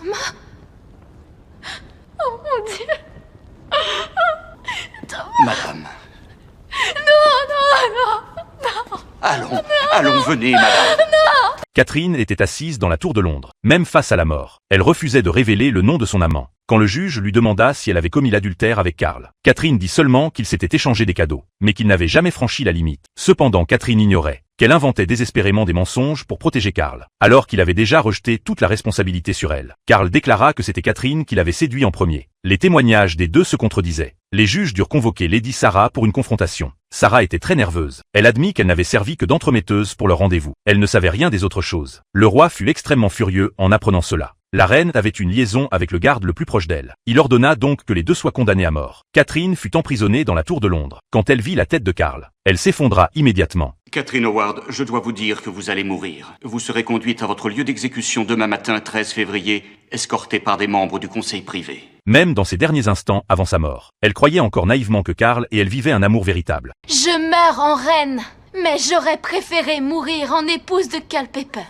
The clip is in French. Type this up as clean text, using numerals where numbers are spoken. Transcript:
Thomas. Oh mon Dieu. Madame. Non. Allons, venez, madame. Catherine était assise dans la tour de Londres, même face à la mort. Elle refusait de révéler le nom de son amant. Quand le juge lui demanda si elle avait commis l'adultère avec Karl, Catherine dit seulement qu'il s'était échangé des cadeaux, mais qu'il n'avait jamais franchi la limite. Cependant, Catherine ignorait qu'elle inventait désespérément des mensonges pour protéger Karl, alors qu'il avait déjà rejeté toute la responsabilité sur elle. Karl déclara que c'était Catherine qui l'avait séduit en premier. Les témoignages des deux se contredisaient. Les juges durent convoquer Lady Sarah pour une confrontation. Sarah était très nerveuse. Elle admit qu'elle n'avait servi que d'entremetteuse pour leur rendez-vous. Elle ne savait rien des autres choses. Le roi fut extrêmement furieux en apprenant cela. La reine avait une liaison avec le garde le plus proche d'elle. Il ordonna donc que les deux soient condamnés à mort. Catherine fut emprisonnée dans la tour de Londres. Quand elle vit la tête de Karl, elle s'effondra immédiatement. Catherine Howard, je dois vous dire que vous allez mourir. Vous serez conduite à votre lieu d'exécution demain matin, 13 février, escortée par des membres du conseil privé. Même dans ses derniers instants avant sa mort, elle croyait encore naïvement que Karl et elle vivaient un amour véritable. Je meurs en reine, mais j'aurais préféré mourir en épouse de Culpeper.